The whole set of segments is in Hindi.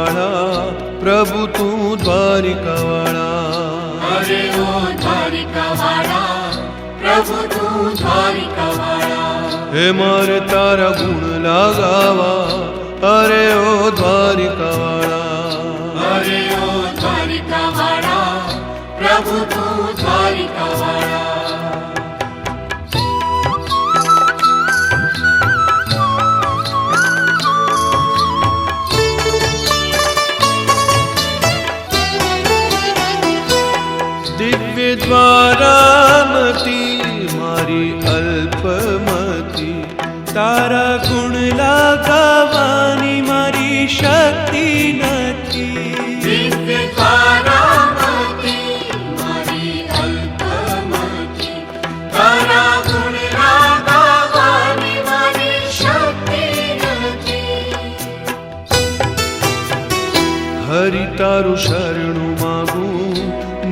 वाला प्रभु तू द्वारिका वाला। अरे ओ द्वारिका वाला प्रभु तू द्वारिका वाला। हे मारे तारा गुण लगावा अरे ओ द्वारिका वाला। अरे ओ द्वारिका वाला प्रभु तू द्वारिका वाला। दिव्य द्वारामती मारी अल्पमती, तारा गुण लगावानी मारी शक्ति नथी। दिव्य द्वारामती मारी अल्पमती, तारा गुण लगावानी मारी शक्ति नथी। हरि तारु शरणु मागू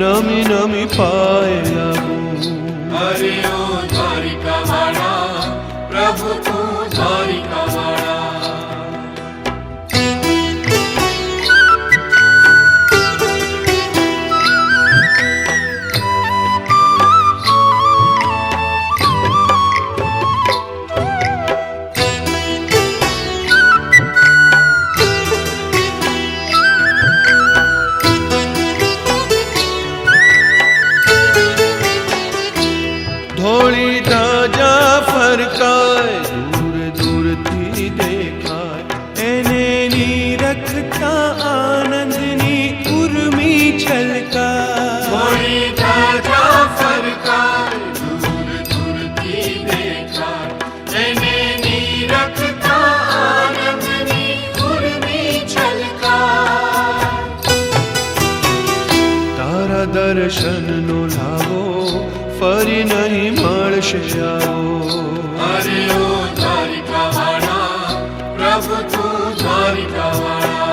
नमी नमी पाए लागू। अरे ओ द्वारिका वाला प्रभु तू द्वारिका वाला। धोली ध्वजा फरकाय दूर दूर थी देखाय, एने नी रखता आनंदनी उर्मी छलकाय। धोली ध्वजा फरकाय दूर दूर थी देखाय, एने नी रखता आनंदनी उर्मी छलकाय। तारा दर्शन नो लावो फरी नहीं मळशे आवो। अरे ओ द्वारिका वाला प्रभु तू द्वारिका वाला।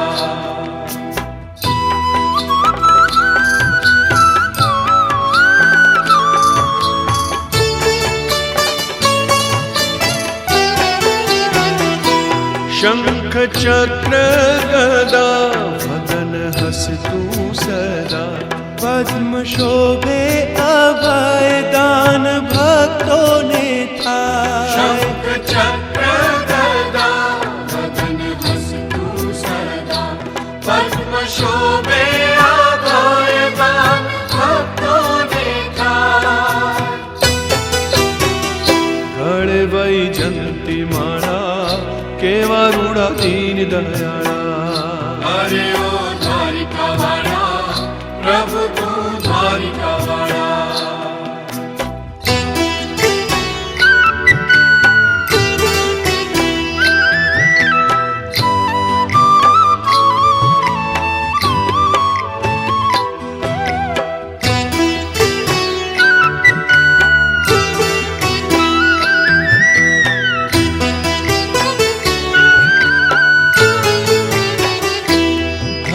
शंख चक्र गदा वदन हस तू सदा, पद्म शोभे अभय दान भक्तों ने था। शंख चक्र गदा वदन हस तू सदा, पद्म शोभे अभय दान भक्तों ने था। गळे वैजंती माळा केवा रूढा दीन दयाळा। अरे ओ द्वारिका वाला प्रभु तू द्वारिका वाला।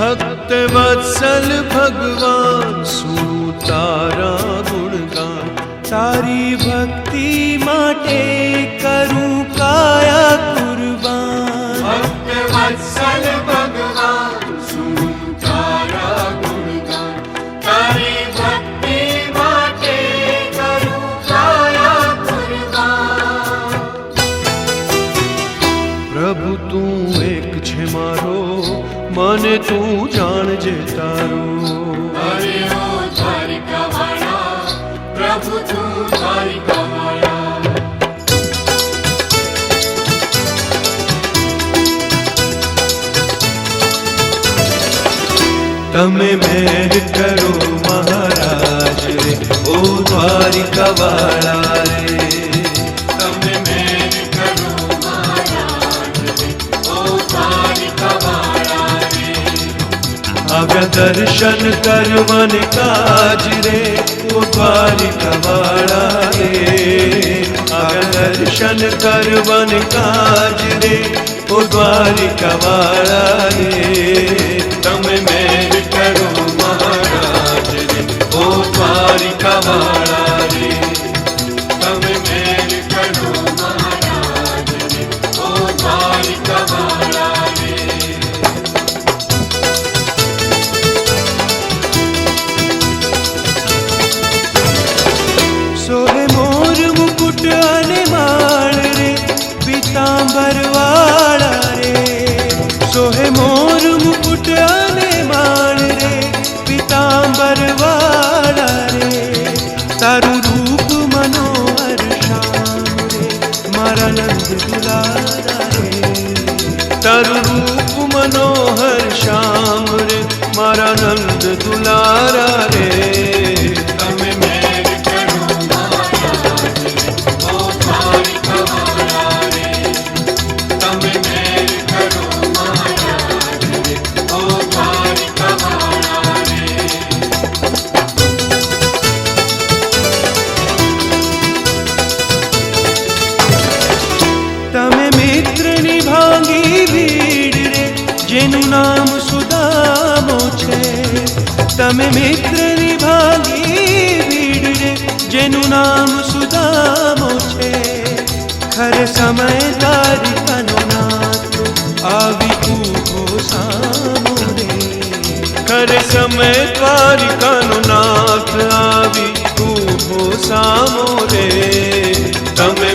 भक्त वत्सल भगवान सुनु तारा गुणगान, तारी भक्ति माटे करूं काया कुर्बान। भक्त वत्सल भगवान सुनु तारा गुणगान, तारी भक्ति माटे करूं काया कुर्बान। प्रभु तू एक छे मारो मने तू जाणजे तारो। अरे ओ द्वारिका वाला प्रभु तू द्वारिका वाला। तमे मेहर करो महाराज रे ओ द्वारिका वाला रे। तमे मेहर करो महाराज रे ओ द्वारिका वाला रे। आव्या दर्शन करवन काज रे ओ द्वारिका वाला रे। आव्या दर्शन करवन काज रे ओ द्वारिका वाला रे। तमे मेहर करो महाराज रे ओ द्वारिका वाला रे। तमे मेहर करो महाराज रे ओ द्वारिका वाला रे। સુદામો છે. તમે મિત્રની ભાગી ભીડ રે જેનું નામ સુદામો છે. ખરે સમય દ્વારિકાનો નાથ આવી ઊભો સામો રે. ખરે સમય દ્વારિકાનો નાથ આવી ઊભો સામો રે. તમે